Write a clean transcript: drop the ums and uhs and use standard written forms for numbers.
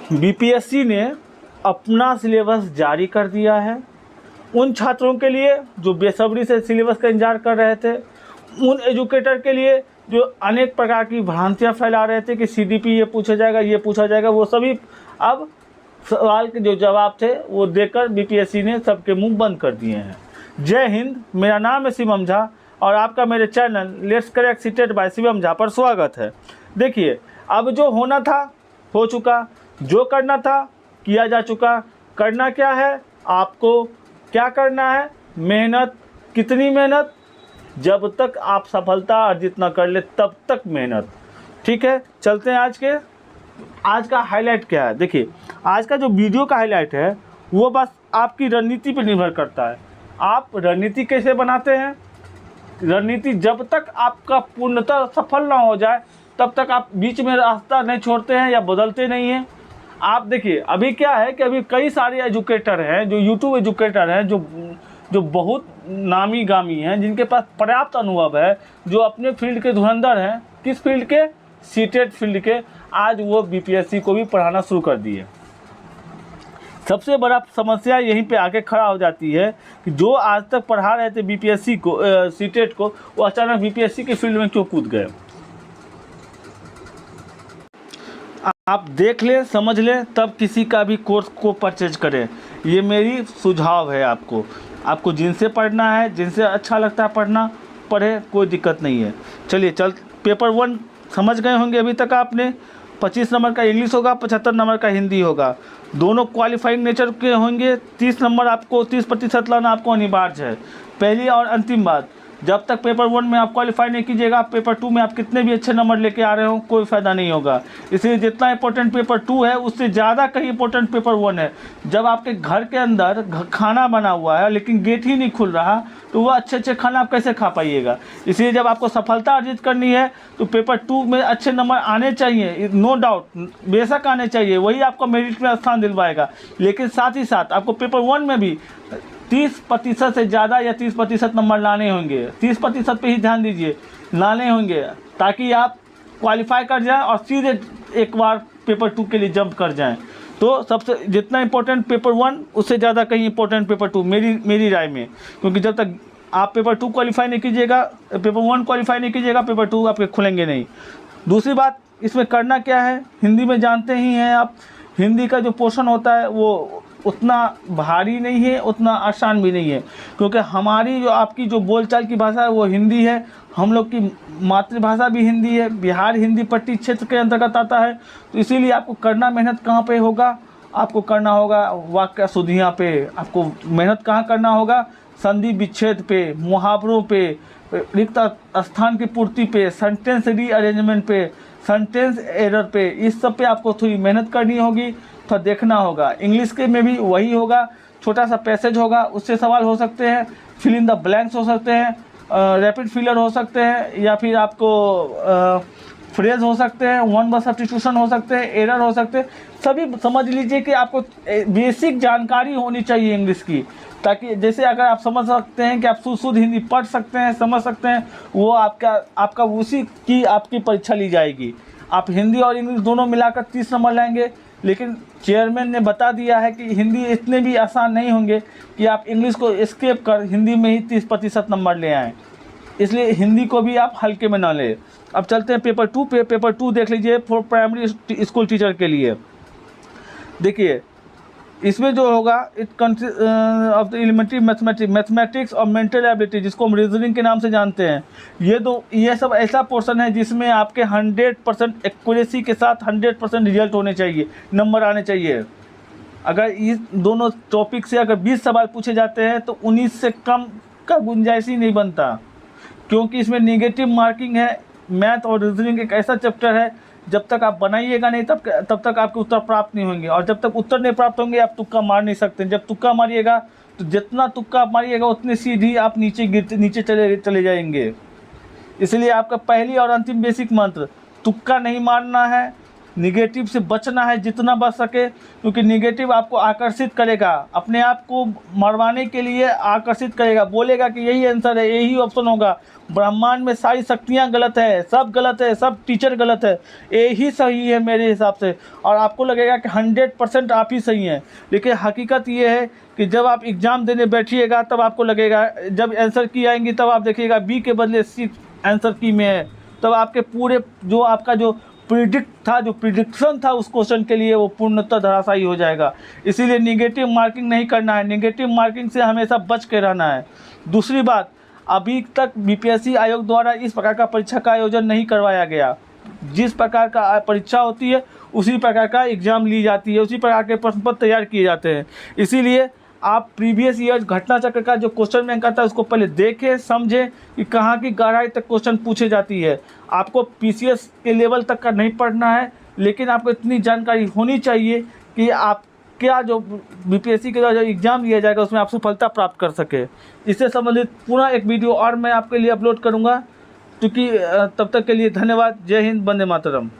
BPSC ने अपना syllabus जारी कर दिया है। उन छात्रों के लिए जो बेसब्री से सिलेबस का इंतजार कर रहे थे, उन एजुकेटर के लिए जो अनेक प्रकार की भ्रांतियां फैला रहे थे कि सीडीपी ये पूछा जाएगा, ये पूछा जाएगा, वो सभी अब सवाल के जो जवाब थे वो देकर बीपीएससी ने सबके मुंह बंद कर दिए हैं। जय हिंद, मेरा नाम है शिवम झा और आपका मेरे channel let's correct seated by Shivam Jha पर स्वागत है। देखिए, अब जो होना था हो चुका, जो करना था किया जा चुका। करना क्या है, आपको क्या करना है, मेहनत। कितनी मेहनत? जब तक आप सफलता अर्जित न कर ले तब तक मेहनत। ठीक है, चलते हैं आज का हाईलाइट क्या है। देखिए, आज का जो वीडियो का हाईलाइट है वो बस आपकी रणनीति पर निर्भर करता है। आप रणनीति कैसे बनाते हैं। रणनीति जब तक आपका पूर्णतः सफल ना हो जाए तब तक आप बीच में रास्ता नहीं छोड़ते हैं या बदलते नहीं हैं। आप देखिए, अभी क्या है कि अभी कई सारे एजुकेटर हैं, जो यूट्यूब एजुकेटर हैं, जो बहुत नामी गामी हैं, जिनके पास पर्याप्त अनुभव है, जो अपने फील्ड के धुरंधर हैं। किस फील्ड के? सीटेट फील्ड के। आज वो बीपीएससी को भी पढ़ाना शुरू कर दिए। सबसे बड़ा समस्या यहीं पे आके खड़ा हो जाती है कि जो आज तक पढ़ा रहे थे बीपीएससी को, सीटेट को, वो अचानक बीपीएससी के फील्ड में क्यों कूद गए। आप देख लें, समझ लें, तब किसी का भी कोर्स को परचेज करें। ये मेरी सुझाव है आपको जिनसे पढ़ना है, जिनसे अच्छा लगता है पढ़ना, पढ़े, कोई दिक्कत नहीं है। चलिए पेपर 1 समझ गए होंगे अभी तक आपने। 25 नंबर का इंग्लिश होगा, 75 नंबर का हिंदी होगा। दोनों क्वालिफाइंग नेचर के होंगे। 30 नंबर आपको 30% लाना आपको अनिवार्य है। पहली और अंतिम बात, जब तक पेपर 1 में आप क्वालिफाई नहीं कीजिएगा, पेपर 2 में आप कितने भी अच्छे नंबर लेके आ रहे हो कोई फ़ायदा नहीं होगा। इसलिए जितना इंपॉर्टेंट पेपर 2 है उससे ज़्यादा कहीं इंपॉर्टेंट पेपर 1 है। जब आपके घर के अंदर खाना बना हुआ है लेकिन गेट ही नहीं खुल रहा तो वह अच्छे खाना आप कैसे खा पाइएगा। इसलिए जब आपको सफलता अर्जित करनी है तो पेपर 2 में अच्छे नंबर आने चाहिए, नो डाउट, बेशक आने चाहिए, वही आपको मेरिट में स्थान दिलवाएगा। लेकिन साथ ही साथ आपको पेपर 1 में भी 30% से ज़्यादा या 30% नंबर लाने होंगे। 30% पे ही ध्यान दीजिए, लाने होंगे, ताकि आप क्वालिफाई कर जाएं और सीधे एक बार पेपर 2 के लिए जंप कर जाएं। तो सबसे जितना इम्पोर्टेंट पेपर 1 उससे ज़्यादा कहीं इम्पोर्टेंट पेपर 2 मेरी राय में। क्योंकि जब तक आप पेपर 2 क्वालिफाई नहीं कीजिएगा, पेपर 1 क्वालिफाई नहीं कीजिएगा, पेपर 2 आपके खुलेंगे नहीं। दूसरी बात, इसमें करना क्या है, हिंदी में जानते ही हैं आप। हिंदी का जो पोर्शन होता है वो उतना भारी नहीं है, उतना आसान भी नहीं है, क्योंकि हमारी जो आपकी जो बोलचाल की भाषा है वो हिंदी है। हम लोग की मातृभाषा भी हिंदी है। बिहार हिंदी पट्टी क्षेत्र के अंतर्गत आता है। तो इसीलिए आपको करना मेहनत कहाँ पे होगा, आपको करना होगा वाक्य शुद्धियाँ पे। आपको मेहनत कहाँ करना होगा, संधि विच्छेद पे, मुहावरों पे, रिक्त स्थान की पूर्ति पे, सेंटेंस रीअरेंजमेंट पे, सेंटेंस एरर पे, इस सब पे आपको थोड़ी मेहनत करनी होगी, थोड़ा देखना होगा। इंग्लिश के में भी वही होगा, छोटा सा पैसेज होगा, उससे सवाल हो सकते हैं, फिल इन द ब्लैंक्स हो सकते हैं, रैपिड फिलर हो सकते हैं, या फिर आपको फ्रेज हो सकते हैं, वन वर्ड सब्स्टिट्यूशन हो सकते हैं, एरर हो सकते हैं। सभी समझ लीजिए कि आपको बेसिक जानकारी होनी चाहिए इंग्लिश की, ताकि जैसे अगर आप समझ सकते हैं कि आप शुद्ध हिंदी पढ़ सकते हैं, समझ सकते हैं, वो आपका उसी की आपकी परीक्षा ली जाएगी। आप हिंदी और इंग्लिश दोनों मिलाकर 30 नंबर लाएंगे, लेकिन चेयरमैन ने बता दिया है कि हिंदी इतने भी आसान नहीं होंगे कि आप इंग्लिश को स्किप कर हिंदी में ही 30% नंबर ले आएँ। इसलिए हिंदी को भी आप हल्के में ना लें। अब चलते हैं पेपर 2 पे। पेपर 2 देख लीजिए फॉर प्राइमरी स्कूल टीचर के लिए। देखिए, इसमें जो होगा it of the elementary mathematics और मेंटल एबिलिटी, जिसको हम रीजनिंग के नाम से जानते हैं, ये सब ऐसा पोर्शन है जिसमें आपके 100% एक्यूरेसी के साथ 100% रिजल्ट होने चाहिए, नंबर आने चाहिए। अगर इस दोनों टॉपिक से अगर 20 सवाल पूछे जाते हैं तो 19 से कम का गुंजाइश ही नहीं बनता, क्योंकि इसमें नेगेटिव मार्किंग है। मैथ और रीजनिंग एक ऐसा चैप्टर है, जब तक आप बनाइएगा नहीं तब तक आपके उत्तर प्राप्त नहीं होंगे, और जब तक उत्तर नहीं प्राप्त होंगे आप तुक्का मार नहीं सकते। जब तुक्का मारिएगा तो जितना तुक्का आप मारिएगा उतनी सीधी आप नीचे चले जाएंगे। इसलिए आपका पहली और अंतिम बेसिक मंत्र, तुक्का नहीं मारना है, निगेटिव से बचना है जितना बच सके, क्योंकि निगेटिव आपको आकर्षित करेगा, अपने आप को मरवाने के लिए आकर्षित करेगा, बोलेगा कि यही आंसर है, यही ऑप्शन होगा, ब्रह्मांड में सारी शक्तियाँ गलत है, सब गलत है, सब टीचर गलत है, यही सही है मेरे हिसाब से। और आपको लगेगा कि 100% आप ही सही हैं, लेकिन हकीकत ये है कि जब आप एग्ज़ाम देने बैठिएगा तब आपको लगेगा, जब आंसर की आएंगी तब आप देखिएगा बी के बदले सी आंसर की में है, तब आपके पूरे जो आपका जो जो प्रिडिक्शन था उस क्वेश्चन के लिए वो पूर्णतः धराशायी हो जाएगा। इसीलिए निगेटिव मार्किंग नहीं करना है, निगेटिव मार्किंग से हमेशा बच के रहना है। दूसरी बात, अभी तक बीपीएससी आयोग द्वारा इस प्रकार का परीक्षा का आयोजन नहीं करवाया गया। जिस प्रकार का परीक्षा होती है उसी प्रकार का एग्ज़ाम ली जाती है, उसी प्रकार के प्रश्न पत्र तैयार किए जाते हैं। इसीलिए आप प्रीवियस ईयर घटना चक्र का जो क्वेश्चन बैंक आता है उसको पहले देखें, समझें कि कहाँ की गहराई तक क्वेश्चन पूछे जाती है। आपको पीसीएस के लेवल तक का नहीं पढ़ना है, लेकिन आपको इतनी जानकारी होनी चाहिए कि आप क्या जो बीपीएससी के जो एग्ज़ाम लिया जाएगा उसमें आप सफलता प्राप्त कर सके। इससे संबंधित पूरा एक वीडियो और मैं आपके लिए अपलोड करूँगा। क्योंकि तब तक के लिए धन्यवाद। जय हिंद, वंदे मातरम।